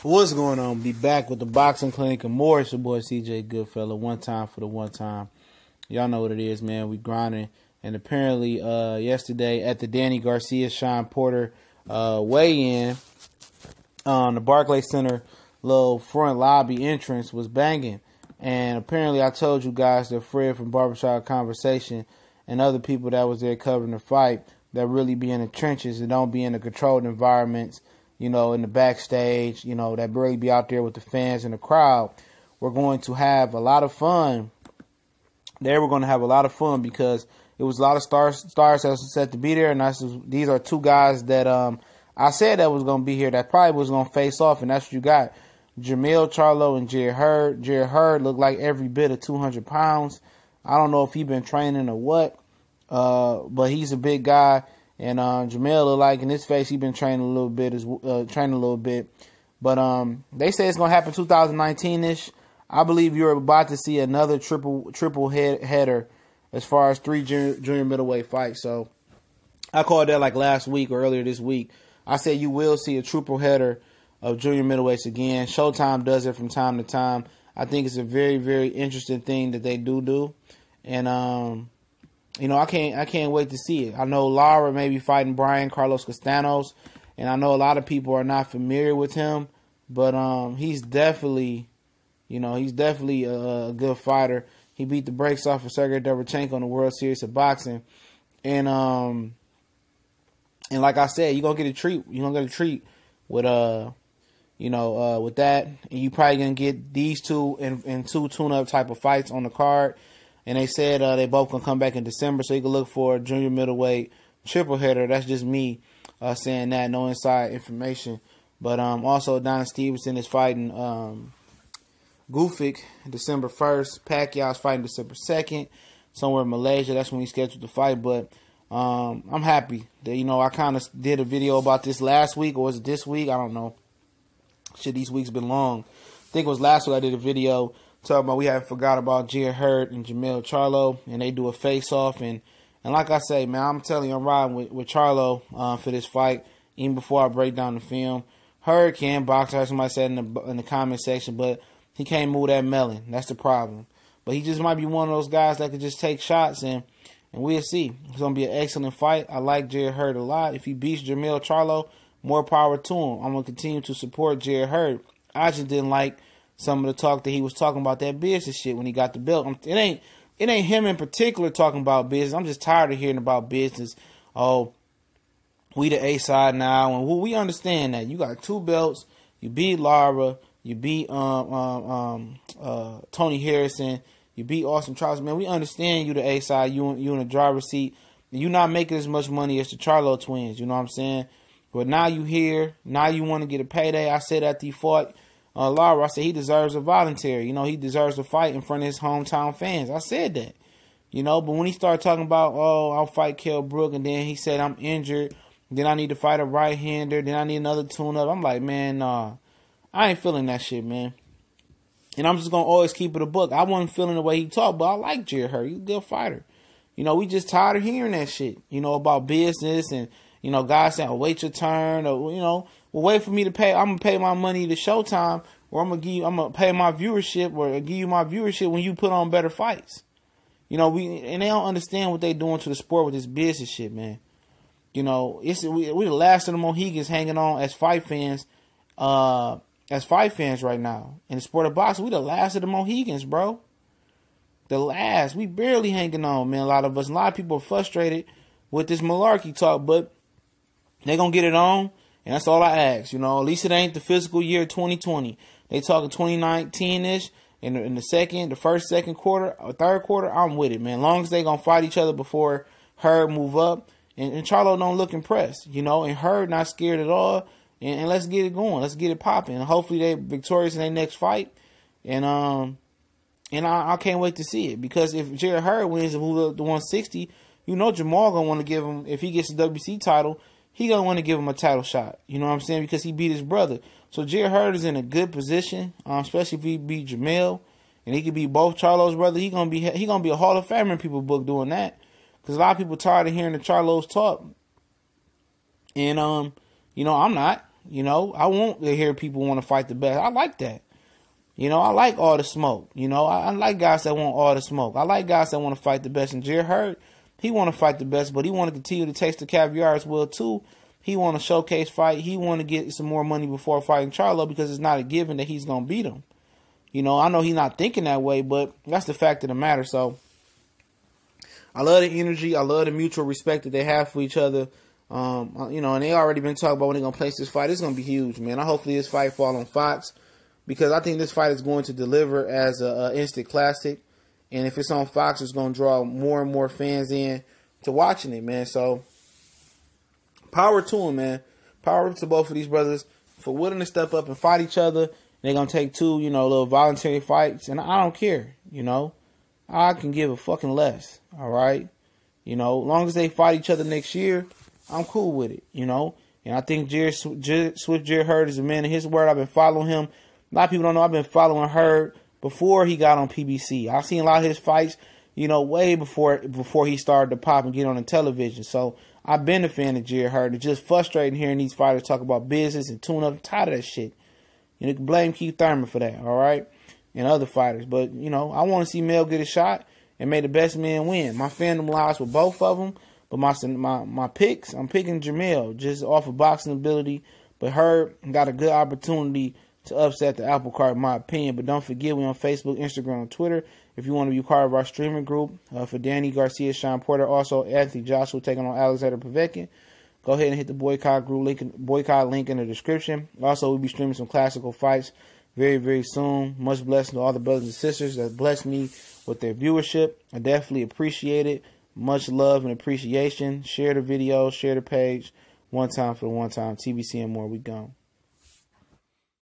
What's going on? Be back with the Boxing Clinic and more. It's your boy CJ Goodfella. One time for the one time. Y'all know what it is, man. We grinding. And apparently, yesterday at the Danny Garcia Sean Porter weigh-in, the Barclays Center little front lobby entrance was banging. And apparently, I told you guys that Fred from Barbershop Conversation and other people that was there covering the fight that really be in the trenches and don't be in the controlled environments, you know, in the backstage, you know, that really be out there with the fans and the crowd. We're going to have a lot of fun. We're going to have a lot of fun because it was a lot of stars that was set to be there. And these are two guys that I said that was going to be here that probably was going to face off. And that's what you got. Jermell Charlo and Jarrett Hurd. Jarrett Hurd looked like every bit of 200 pounds. I don't know if he's been training or what, but he's a big guy. And Jermell look like in his face, he's been training a little bit, But they say it's gonna happen 2019-ish. I believe you're about to see another triple header as far as 3 junior middleweight fights. So I called that like last week or earlier this week. I said you will see a triple header of junior middleweights again. Showtime does it from time to time. I think it's a very, very interesting thing that they do. And you know, I can't wait to see it. I know Lara may be fighting Brian Carlos Castanos, and I know a lot of people are not familiar with him, but he's definitely a good fighter. He beat the brakes off of Sergey Derevchenko in the World Series of Boxing, and like I said, you're gonna get a treat. You're gonna get a treat with with that, and you probably gonna get these two in 2 tune-up type of fights on the card. And they said they both going to come back in December, so you can look for a junior middleweight triple header. That's just me saying that, no inside information. But also, Donna Stevenson is fighting Gufic December 1st. Pacquiao's fighting December 2nd, somewhere in Malaysia. That's when he's scheduled to fight. But I'm happy that, I kind of did a video about this last week, or was it this week? I don't know. Shit, these weeks been long. I think it was last week I did a video talking about we haven't forgot about Jarrett Hurd and Jermell Charlo, and they do a face-off. And like I say, man, I'm telling you, I'm riding with Charlo for this fight, even before I break down the film. Hurd can box, I heard somebody said in the comment section, but he can't move that melon. That's the problem. But he just might be one of those guys that could just take shots, and we'll see. It's going to be an excellent fight. I like Jarrett Hurd a lot. If he beats Jermell Charlo, more power to him. I'm going to continue to support Jarrett Hurd. I just didn't like some of the talk that he was talking about that business shit when he got the belt. It ain't him in particular talking about business. I'm just tired of hearing about business. Oh, we the A side now, and we understand that you got 2 belts. You beat Lara. You beat Tony Harrison. You beat Austin Charles. Man, we understand you the A side. You in the driver's seat. You not making as much money as the Charlo twins. You know what I'm saying? But now you here. Now you want to get a payday. I said after he fought Lara, I said he deserves a voluntary. He deserves to fight in front of his hometown fans. I said that. But when he started talking about, I'll fight Kell Brook, and then he said I'm injured, then I need to fight a right-hander, then I need another tune-up. I'm like, man, nah, I ain't feeling that shit, man. And I'm just going to always keep it a book. I wasn't feeling the way he talked, but I like Jarrett Hurd. He's a good fighter. We just tired of hearing that shit, about business and, guys saying, wait your turn, or, well, wait for me to pay. I'm gonna pay my money to Showtime, or I'm gonna pay my viewership, or give you my viewership when you put on better fights. And they don't understand what they doing to the sport with this business shit, man. We the last of the Mohegans hanging on as fight fans right now in the sport of boxing. We the last of the Mohegans, bro. The last. We barely hanging on, man. A lot of us. A lot of people are frustrated with this malarkey talk, but they gonna get it on. And that's all I ask, At least it ain't the fiscal year 2020. They talking 2019-ish in the first, second quarter, or third quarter. I'm with it, man. As long as they gonna fight each other before Hurd move up, and Charlo don't look impressed, and Hurd not scared at all. And let's get it going. Let's get it popping. And hopefully they victorious in their next fight. And I can't wait to see it, because if Jarrett Hurd wins and move up to 160, Jamal gonna want to give him, if he gets the WC title, he gonna want to give him a title shot. You know what I'm saying? Because he beat his brother. So Jarrett Hurd is in a good position, especially if he beat Jermell, and he could beat both Charlo's brother. He gonna be a Hall of Famer in people book doing that. Because a lot of people tired of hearing the Charlos talk, and I'm not. You know, I want to hear people want to fight the best. I like that. You know, I like all the smoke. You know, I like guys that want all the smoke. I like guys that want to fight the best. And Jarrett Hurd, he want to fight the best, but he want to continue to taste the caviar as well, too. He want to showcase fight. He want to get some more money before fighting Charlo because it's not a given that he's going to beat him. You know, I know he's not thinking that way, but that's the fact of the matter. So, I love the energy. I love the mutual respect that they have for each other. You know, and they already been talking about when they're going to place this fight. It's going to be huge, man. Hopefully this fight fall on Fox because I think this fight is going to deliver as a instant classic. And if it's on Fox, it's going to draw more and more fans in to watching it, man. So, power to them, man. Power to both of these brothers for willing to step up and fight each other. They're going to take two, you know, little voluntary fights. And I don't care, you know. I can give a fucking less, all right? You know, as long as they fight each other next year, I'm cool with it, you know. And I think Jarrett Hurd is a man of his word. I've been following him. A lot of people don't know I've been following Hurd before he got on PBC. I've seen a lot of his fights, you know, way before he started to pop and get on the television. So I've been a fan of Jarrett Hurd. It's just frustrating hearing these fighters talk about business and tune up. I'm tired of that shit. You can blame Keith Thurman for that, all right, and other fighters. But, you know, I want to see Mel get a shot and may the best man win. My fandom lies with both of them, but my picks, I'm picking Jermell just off of boxing ability. But Hurd got a good opportunity to upset the apple cart, in my opinion. But don't forget, we're on Facebook, Instagram, and Twitter. If you want to be part of our streaming group, for Danny Garcia, Sean Porter, also Anthony Joshua taking on Alexander Povetkin, go ahead and hit the Boycott Group link in the description. Also, we'll be streaming some classical fights very, very soon. Much blessing to all the brothers and sisters that blessed me with their viewership. I definitely appreciate it. Much love and appreciation. Share the video, share the page. One time for the one time. TBC and more. We gone.